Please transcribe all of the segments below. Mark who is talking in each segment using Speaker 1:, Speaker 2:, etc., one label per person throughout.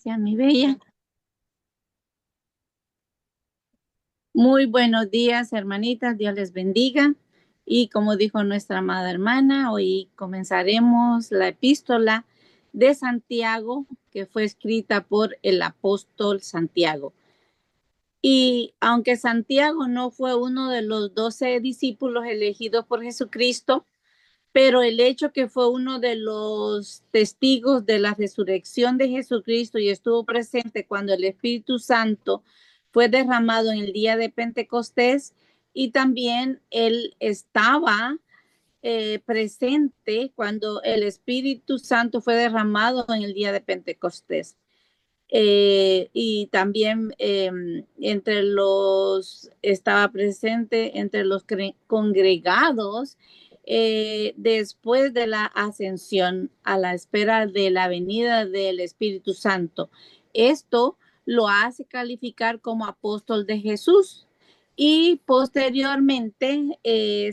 Speaker 1: Gracias, mi bella. Muy buenos días, hermanitas. Dios les bendiga. Y como dijo nuestra amada hermana, hoy comenzaremos la epístola de Santiago, que fue escrita por el apóstol Santiago. Y aunque Santiago no fue uno de los 12 discípulos elegidos por Jesucristo, pero el hecho que fue uno de los testigos de la resurrección de Jesucristo y estuvo presente cuando el Espíritu Santo fue derramado en el día de Pentecostés, y también él estaba presente cuando el Espíritu Santo fue derramado en el día de Pentecostés. Y también estaba presente entre los congregados después de la ascensión, a la espera de la venida del Espíritu Santo. Esto lo hace calificar como apóstol de Jesús. Y posteriormente,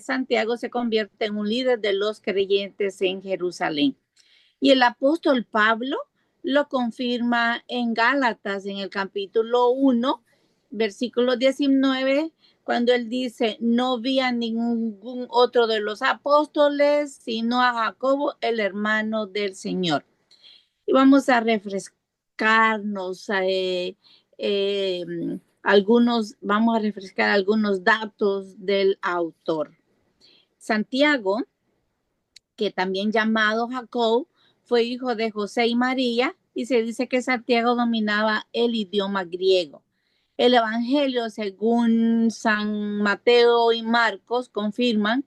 Speaker 1: Santiago se convierte en un líder de los creyentes en Jerusalén. Y el apóstol Pablo lo confirma en Gálatas, en el capítulo 1, versículo 19, cuando él dice: no vi a ningún otro de los apóstoles, sino a Jacobo, el hermano del Señor. Y vamos a refrescarnos eh, vamos a refrescar algunos datos del autor. Santiago, que también llamado Jacob, fue hijo de José y María, y se dice que Santiago dominaba el idioma griego. El Evangelio, según San Mateo y Marcos, confirman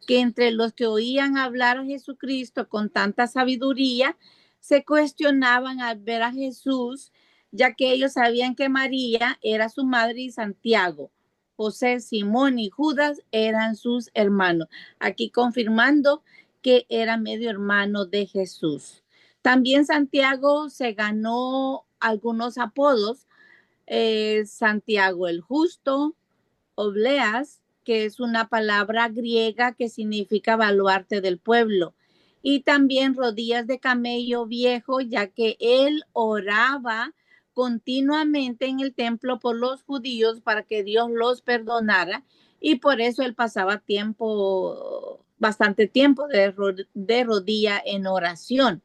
Speaker 1: que entre los que oían hablar a Jesucristo con tanta sabiduría, se cuestionaban al ver a Jesús, ya que ellos sabían que María era su madre y Santiago, José, Simón y Judas eran sus hermanos. Aquí confirmando que era medio hermano de Jesús. También Santiago se ganó algunos apodos: Santiago el Justo, Obleas, que es una palabra griega que significa baluarte del pueblo, y también rodillas de camello viejo, ya que él oraba continuamente en el templo por los judíos para que Dios los perdonara, y por eso él pasaba bastante tiempo de rodilla en oración,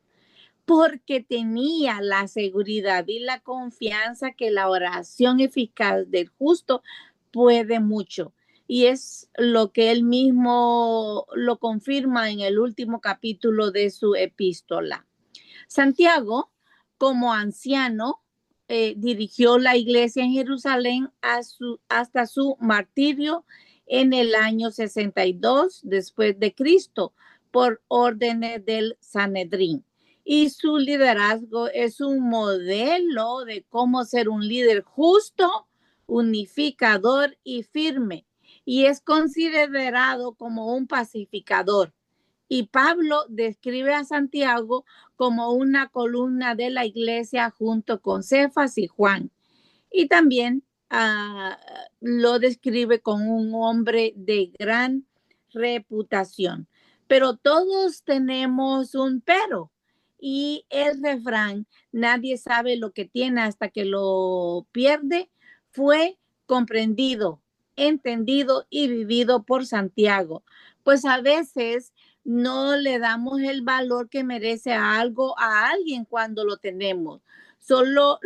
Speaker 1: porque tenía la seguridad y la confianza que la oración eficaz del justo puede mucho. Y es lo que él mismo lo confirma en el último capítulo de su epístola. Santiago, como anciano, dirigió la iglesia en Jerusalén hasta su martirio en el año 62 después de Cristo, por órdenes del Sanedrín. Y su liderazgo es un modelo de cómo ser un líder justo, unificador y firme. Y es considerado como un pacificador. Y Pablo describe a Santiago como una columna de la iglesia junto con Cefas y Juan. Y también lo describe como un hombre de gran reputación. Pero todos tenemos un pero. Y el refrán, nadie sabe lo que tiene hasta que lo pierde, fue comprendido, entendido y vivido por Santiago. Pues a veces no le damos el valor que merece a algo, a alguien, cuando lo tenemos. Solo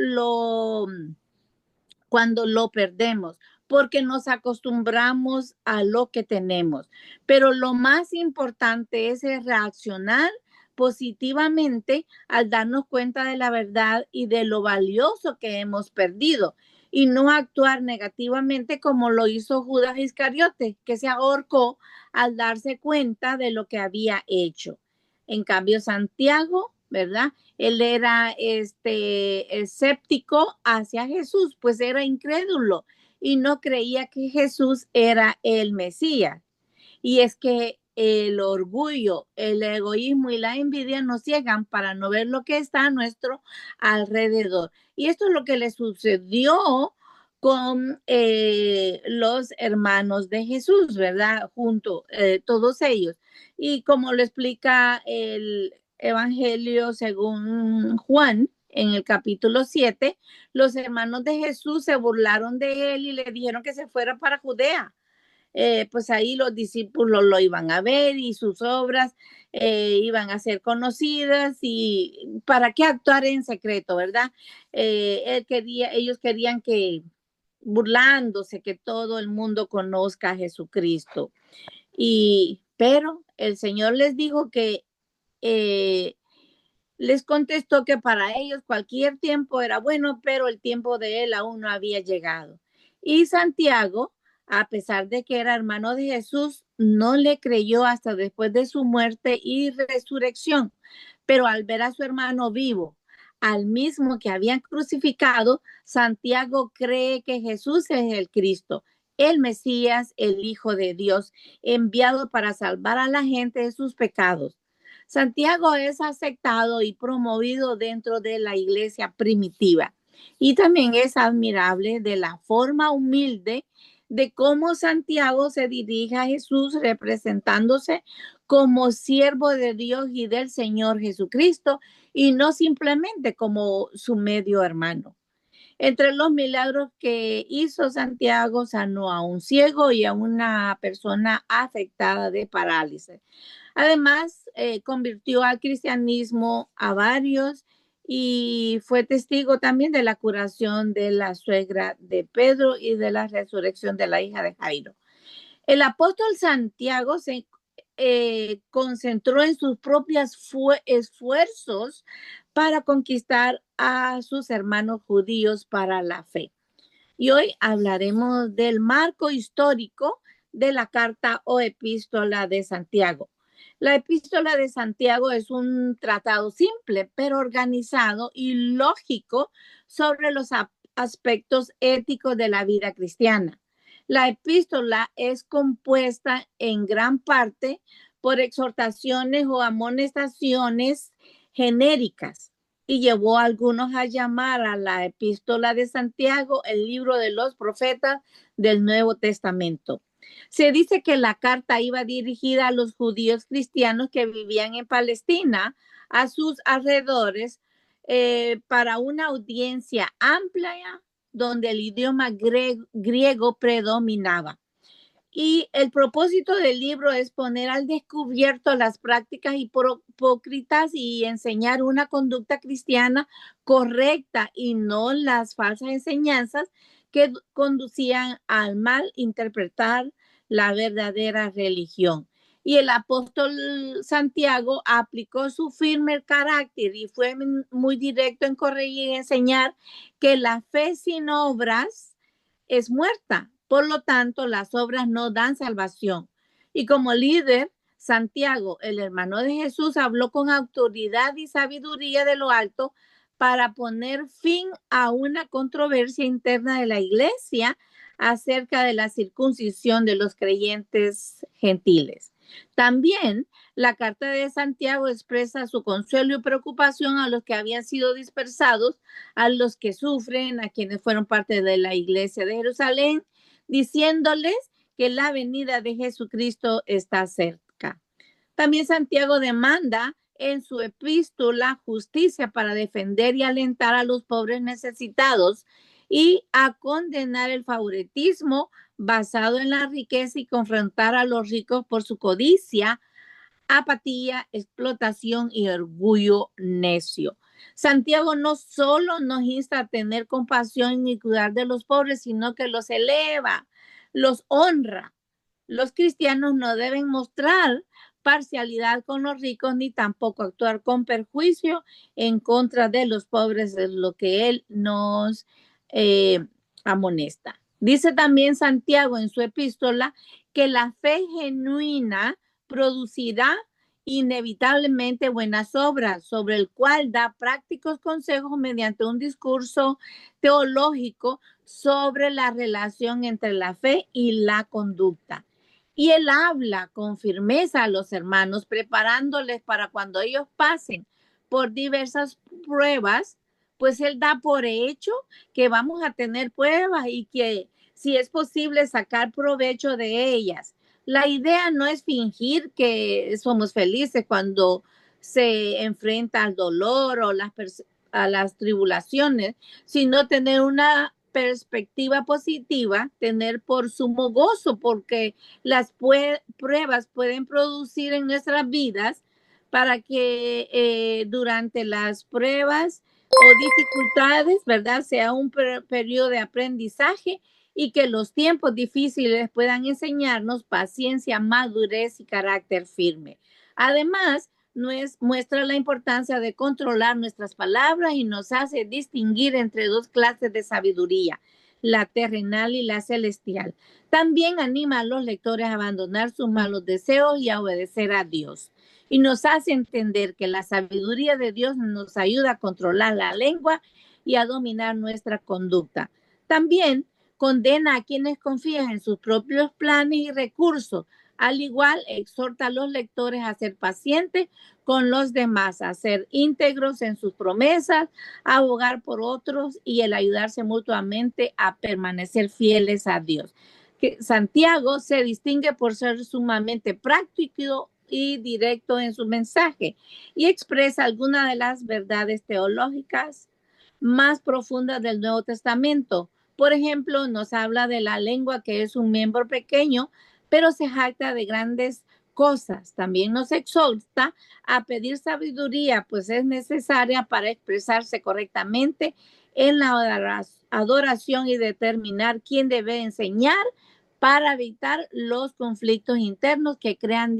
Speaker 1: cuando lo perdemos, porque nos acostumbramos a lo que tenemos. Pero lo más importante es reaccionar positivamente al darnos cuenta de la verdad y de lo valioso que hemos perdido, y no actuar negativamente como lo hizo Judas Iscariote, que se ahorcó al darse cuenta de lo que había hecho. En cambio, Santiago, ¿verdad? Él era escéptico hacia Jesús, pues era incrédulo y no creía que Jesús era el Mesías. Y es que el orgullo, el egoísmo y la envidia nos ciegan para no ver lo que está a nuestro alrededor. Y esto es lo que le sucedió con los hermanos de Jesús, ¿verdad? Todos ellos. Y como lo explica el Evangelio según Juan, en el capítulo 7, los hermanos de Jesús se burlaron de él y le dijeron que se fuera para Judea. Pues ahí los discípulos lo iban a ver y sus obras iban a ser conocidas y para qué actuar en secreto, ¿verdad? Ellos querían que burlándose que todo el mundo conozca a Jesucristo. Pero el Señor les dijo que les contestó que para ellos cualquier tiempo era bueno, pero el tiempo de él aún no había llegado. Y Santiago, a pesar de que era hermano de Jesús, no le creyó hasta después de su muerte y resurrección. Pero al ver a su hermano vivo, al mismo que habían crucificado, Santiago cree que Jesús es el Cristo, el Mesías, el Hijo de Dios, enviado para salvar a la gente de sus pecados. Santiago es aceptado y promovido dentro de la iglesia primitiva. Y también es admirable de la forma humilde de cómo Santiago se dirige a Jesús representándose como siervo de Dios y del Señor Jesucristo y no simplemente como su medio hermano. Entre los milagros que hizo Santiago, sanó a un ciego y a una persona afectada de parálisis. Además, convirtió al cristianismo a varios y fue testigo también de la curación de la suegra de Pedro y de la resurrección de la hija de Jairo. El apóstol Santiago se concentró en sus propios esfuerzos para conquistar a sus hermanos judíos para la fe. Y hoy hablaremos del marco histórico de la carta o epístola de Santiago. La epístola de Santiago es un tratado simple, pero organizado y lógico sobre los aspectos éticos de la vida cristiana. La epístola es compuesta en gran parte por exhortaciones o amonestaciones genéricas y llevó a algunos a llamar a la epístola de Santiago el libro de los profetas del Nuevo Testamento. Se dice que la carta iba dirigida a los judíos cristianos que vivían en Palestina, a sus alrededores, para una audiencia amplia donde el idioma griego predominaba. Y el propósito del libro es poner al descubierto las prácticas hipócritas y enseñar una conducta cristiana correcta y no las falsas enseñanzas que conducían al mal interpretar la verdadera religión. Y el apóstol Santiago aplicó su firme carácter y fue muy directo en corregir y enseñar que la fe sin obras es muerta. Por lo tanto, las obras no dan salvación. Y como líder, Santiago, el hermano de Jesús, habló con autoridad y sabiduría de lo alto para poner fin a una controversia interna de la iglesia acerca de la circuncisión de los creyentes gentiles. También la carta de Santiago expresa su consuelo y preocupación a los que habían sido dispersados, a los que sufren, a quienes fueron parte de la iglesia de Jerusalén, diciéndoles que la venida de Jesucristo está cerca. También Santiago demanda en su epístola justicia para defender y alentar a los pobres necesitados y a condenar el favoritismo basado en la riqueza y confrontar a los ricos por su codicia, apatía, explotación y orgullo necio. Santiago no solo nos insta a tener compasión y cuidar de los pobres, sino que los eleva, los honra. Los cristianos no deben mostrar parcialidad con los ricos ni tampoco actuar con perjuicio en contra de los pobres, es lo que él nos amonesta. Dice también Santiago en su epístola que la fe genuina producirá inevitablemente buenas obras, sobre el cual da prácticos consejos mediante un discurso teológico sobre la relación entre la fe y la conducta. Y él habla con firmeza a los hermanos, preparándoles para cuando ellos pasen por diversas pruebas, pues él da por hecho que vamos a tener pruebas y que si es posible sacar provecho de ellas. La idea no es fingir que somos felices cuando se enfrenta al dolor o las a las tribulaciones, sino tener una perspectiva positiva, tener por sumo gozo, porque las pruebas pueden producir en nuestras vidas para que durante las pruebas o dificultades, ¿verdad? Sea un periodo de aprendizaje y que los tiempos difíciles puedan enseñarnos paciencia, madurez y carácter firme. Además, muestra la importancia de controlar nuestras palabras y nos hace distinguir entre dos clases de sabiduría, la terrenal y la celestial. También anima a los lectores a abandonar sus malos deseos y a obedecer a Dios. Y nos hace entender que la sabiduría de Dios nos ayuda a controlar la lengua y a dominar nuestra conducta. También condena a quienes confían en sus propios planes y recursos. Al igual, exhorta a los lectores a ser pacientes con los demás, a ser íntegros en sus promesas, a abogar por otros y el ayudarse mutuamente a permanecer fieles a Dios. Santiago se distingue por ser sumamente práctico y directo en su mensaje y expresa algunas de las verdades teológicas más profundas del Nuevo Testamento. Por ejemplo, nos habla de la lengua, que es un miembro pequeño, pero se jacta de grandes cosas. También nos exhorta a pedir sabiduría, pues es necesaria para expresarse correctamente en la adoración y determinar quién debe enseñar para evitar los conflictos internos que crean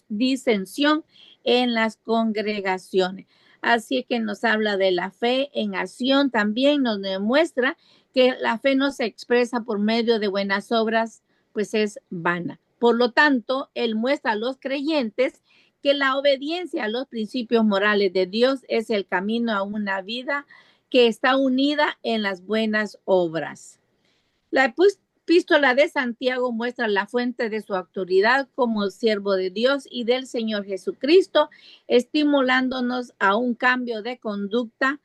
Speaker 1: disensión en las congregaciones. Así que nos habla de la fe en acción, también nos demuestra que la fe no se expresa por medio de buenas obras, pues es vana. Por lo tanto, él muestra a los creyentes que la obediencia a los principios morales de Dios es el camino a una vida que está unida en las buenas obras. La epístola de Santiago muestra la fuente de su autoridad como siervo de Dios y del Señor Jesucristo, estimulándonos a un cambio de conducta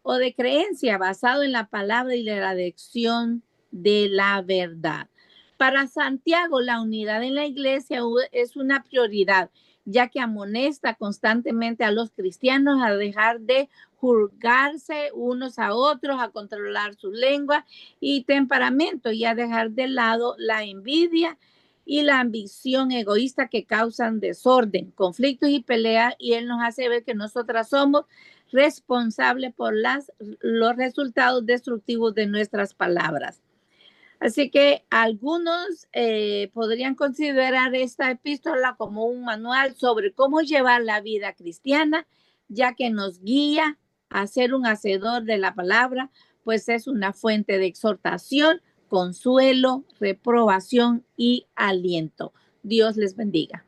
Speaker 1: o de creencia basado en la palabra y la lección de la verdad. Para Santiago, la unidad en la iglesia es una prioridad, ya que amonesta constantemente a los cristianos a dejar de juzgarse unos a otros, a controlar su lengua y temperamento y a dejar de lado la envidia y la ambición egoísta que causan desorden, conflictos y peleas, y él nos hace ver que nosotras somos responsables por los resultados destructivos de nuestras palabras. Así que algunos podrían considerar esta epístola como un manual sobre cómo llevar la vida cristiana, ya que nos guía a ser un hacedor de la palabra, pues es una fuente de exhortación, consuelo, reprobación y aliento. Dios les bendiga.